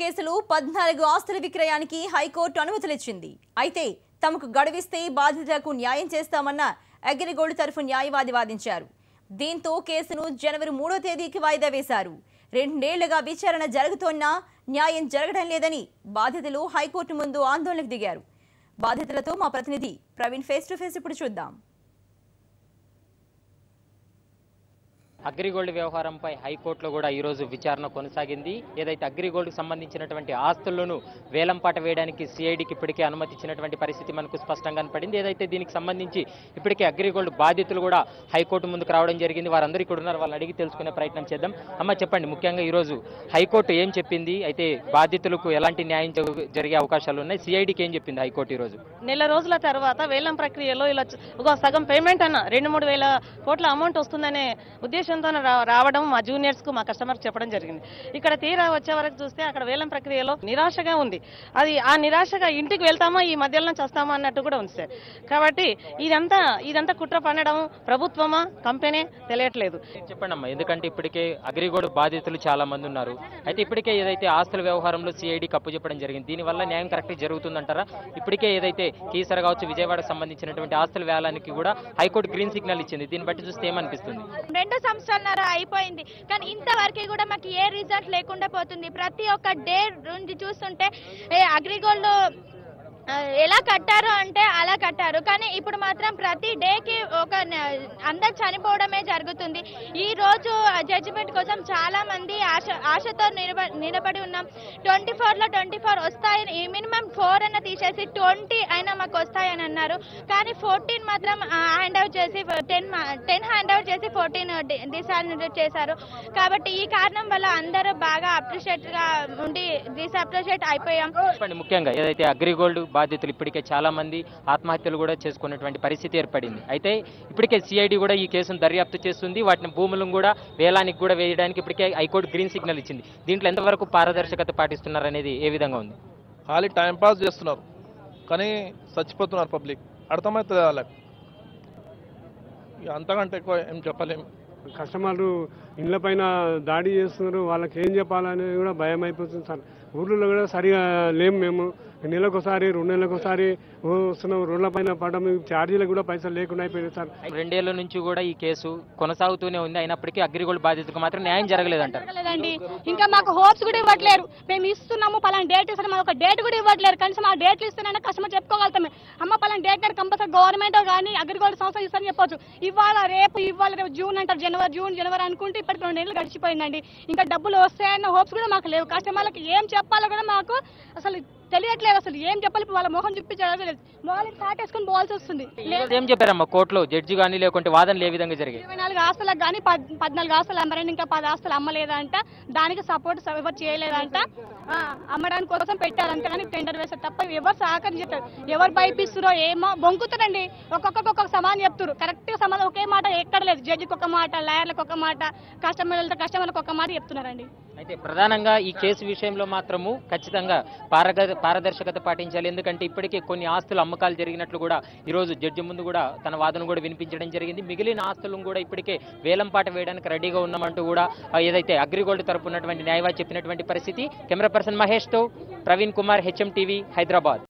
కేసులో 14 ఆస్తుల విక్రయానికి హైకోర్టు అనుమతులిచ్చింది. అయితే తమకు గడువిస్తే బాధితులకు న్యాయం చేస్తామన్న అగ్రిగోల్డ్ తరఫు న్యాయవాది వాదించారు. దీంతో కేసును జనవరి 3వ తేదీకి వాయిదా వేశారు. 2 ఏళ్లుగా విచారణ జరుగుతోన్నా న్యాయం జరగడం లేదని బాధితులు హైకోర్టు ముందు ఆందోళనకు దిగారు. బాధితులతో మా ప్రతినిధి ప్రవీణ్ ఫేస్ టు ఫేస్ ఇప్పుడు చూద్దాం. అగ్రిగోల్డ్ వ్యవహారంపై హైకోర్టులో కూడా ఈరోజు విచారణ కొనసాగింది. ఏదైతే అగ్రిగోల్డ్కి సంబంధించినటువంటి ఆస్తులను వేలంపాట వేయడానికి సిఐడికి ఇప్పటికే అనుమతి ఇచ్చినటువంటి పరిస్థితి మనకు స్పష్టంగా కనపడింది. ఏదైతే దీనికి సంబంధించి ఇప్పటికే అగ్రిగోల్డ్ బాధితులు కూడా హైకోర్టు ముందుకు రావడం జరిగింది. వారందరూ ఇక్కడ ఉన్నారు, వాళ్ళని అడిగి తెలుసుకునే ప్రయత్నం చేద్దాం. అమ్మ చెప్పండి, ముఖ్యంగా ఈరోజు హైకోర్టు ఏం చెప్పింది, అయితే బాధితులకు ఎలాంటి న్యాయం జరిగే అవకాశాలు ఉన్నాయి, సిఐడికి ఏం చెప్పింది హైకోర్టు ఈరోజు? నెల రోజుల తర్వాత వేలం ప్రక్రియలో ఇలా ఒక సగం పేమెంట్ అన్న 2-3 వేల కోట్ల అమౌంట్ వస్తుందనే ఉద్దేశం రావడం మా జూనియర్స్ కు మా కస్టమర్ చెప్పడం జరిగింది. ఇక్కడ తీరా వచ్చే వరకు చూస్తే అక్కడ వేలం ప్రక్రియలో నిరాశగా ఉంది. అది ఆ నిరాశగా ఇంటికి వెళ్తామా ఈ మధ్యలో చేస్తామా అన్నట్టు కూడా ఉంది సార్. కాబట్టి ఇదంతా కుట్ర పన్నడం ప్రభుత్వమా కంపెనీ తెలియట్లేదు. చెప్పండి అమ్మా, ఎందుకంటే ఇప్పటికే అగ్రిగోల్డ్ బాధితులు చాలా మంది ఉన్నారు. అయితే ఇప్పటికే ఏదైతే ఆస్తుల వ్యవహారంలో సిఐడి కప్పు చెప్పడం జరిగింది, దీనివల్ల న్యాయం కరెక్ట్ జరుగుతుందంటారా? ఇప్పటికే ఏదైతే కీసర కావచ్చు, విజయవాడకు సంబంధించినటువంటి ఆస్తుల వేలానికి కూడా హైకోర్టు గ్రీన్ సిగ్నల్ ఇచ్చింది. దీన్ని బట్టి చూస్తే ఏమనిపిస్తుంది? 2 సంవత్సరాలన్నర అయిపోయింది, కానీ ఇంతవరకు కూడా మాకు ఏ రిజల్ట్ లేకుండా పోతుంది. ప్రతి ఒక్క డే నుంచి చూస్తుంటే అగ్రిగోల్డ్ ఎలా కట్టారు అంటే అలా కట్టారు, కానీ ఇప్పుడు మాత్రం ప్రతి డేకి అందరు చనిపోవడమే జరుగుతుంది. ఈ రోజు జడ్జిమెంట్ కోసం చాలా మంది ఆశతో నిలబడి ఉన్నాం. 24లో 24 వస్తాయని, మినిమం 4 అన్న తీసేసి 20 అయినా మాకు వస్తాయని అన్నారు. కానీ 14 మాత్రం హ్యాండ్ అవుట్ చేసి 10 హ్యాండ్ అవుట్ చేసి 14 డిసైడ్ చేశారు. కాబట్టి ఈ కారణం వల్ల అందరూ బాగా అప్రిషియేట్ గా ఉండి డిసప్రిషియేట్ అయిపోయాం. ముఖ్యంగా ఏదైతే అగ్రిగోల్డ్ బాధితులు ఇప్పటికే చాలా మంది ఆత్మహత్యలు కూడా చేసుకున్నటువంటి పరిస్థితి ఏర్పడింది. అయితే ఇప్పటికే సిఐడి కూడా ఈ కేసును దర్యాప్తు చేస్తుంది. వాటిని భూములను కూడా వేలానికి కూడా వేయడానికి ఇప్పటికే హైకోర్టు గ్రీన్ సిగ్నల్ ఇచ్చింది. దీంట్లో ఎంతవరకు పారదర్శకత పాటిస్తున్నారు అనేది ఏ విధంగా ఉంది? ఖాళీ టైం పాస్ చేస్తున్నారు, కానీ చచ్చిపోతున్నారు పబ్లిక్. అర్థమవుతుంది వాళ్ళకి, అంతకంటే ఎక్కువ ఏం చెప్పలేము. కస్టమర్లు ఇళ్ల పైన దాడి చేస్తున్నారు, వాళ్ళకి ఏం చెప్పాలనేది కూడా భయం అయిపోతుంది సార్. ఊర్లలో కూడా సరిగా లేము. మేము నెలకొకసారి 2 నెలలకోసారి వస్తున్నాం, రోడ్ల పైన పడడం, ఛార్జీలకు కూడా పైసలు లేకుండా అయిపోయింది సార్. 2 ఏళ్ల నుంచి కూడా ఈ కేసు కొనసాగుతూనే ఉంది. అయినప్పటికీ అగ్రిగోల్డ్ బాధితులకు మాత్రం న్యాయం జరగలేదంటారు. ఇంకా మాకు హోప్స్ కూడా ఇవ్వట్లేరు. మేము ఇస్తున్నాము పలానా డేట్ ఇస్తాను, మాకు ఒక డేట్ కూడా ఇవ్వట్లేరు. కనీసం ఆ డేట్లు ఇస్తేనే కస్టమర్ చెప్పుకోగలుగుతామే. అమ్మ పలానా డేట్ నాడు కంపల్సరీ గవర్నమెంట్ కానీ అగ్రిగోల్డ్ సంస్థ ఇస్తారని చెప్పొచ్చు. ఇవాళ రేపు జూన్ అంటారు, జనవరి అనుకుంటే ఇప్పటికి 2 నెలలు గడిచిపోయిందండి. ఇంకా డబ్బులు వస్తాయన్న హోప్స్ కూడా మాకు లేవు. కస్టమర్లకు ఏం చెప్పాలో కూడా మాకు అసలు తెలియట్లేదు. అసలు ఏం చెప్పాలి, వాళ్ళ మొహం చూపించలేదు, మొహాలు కాటేసుకుని పోవాల్సి వస్తుంది. ఏం చెప్పారమ్మా కోర్టులో జడ్జి కానీ, లేకుంటే వాదనలు ఏ విధంగా జరిగాయి? 24 ఆస్తులకు కానీ 14 ఆస్తులు అమ్మారని, ఇంకా 10 ఆస్తులు అమ్మలేదంట. దానికి సపోర్ట్ ఎవరు చేయలేదంట. అమ్మడానికి కోసం పెట్టారు అంతేగాని టెండర్ వేస్తారు తప్ప ఎవరు సహకరించారు, ఎవరు భయపిస్తారో ఏమో బొంకుతారండి. ఒక్కొక్క సమానం చెప్తారు, కరెక్ట్ గా సమానం ఒకే మాట ఎక్కడ లేదు. జడ్జికి ఒక మాట, లాయర్లకు ఒక మాట, కస్టమర్లకు ఒక మాట చెప్తున్నారండి. అయితే ప్రధానంగా ఈ కేసు విషయంలో మాత్రము ఖచ్చితంగా పారదర్శకత పాటించాలి. ఎందుకంటే ఇప్పటికే కొన్ని ఆస్తుల అమ్మకాలు జరిగినట్లు కూడా ఈరోజు జడ్జి ముందు కూడా తన వాదన కూడా వినిపించడం జరిగింది. మిగిలిన ఆస్తులను కూడా ఇప్పటికే వేలంపాట వేయడానికి రెడీగా ఉన్నామంటూ కూడా ఏదైతే అగ్రిగోల్డ్ తరపు ఉన్నటువంటి న్యాయవాది చెప్పినటువంటి పరిస్థితి. కెమెరా పర్సన్ మహేష్తో ప్రవీణ్ కుమార్, HM TV, హైదరాబాద్.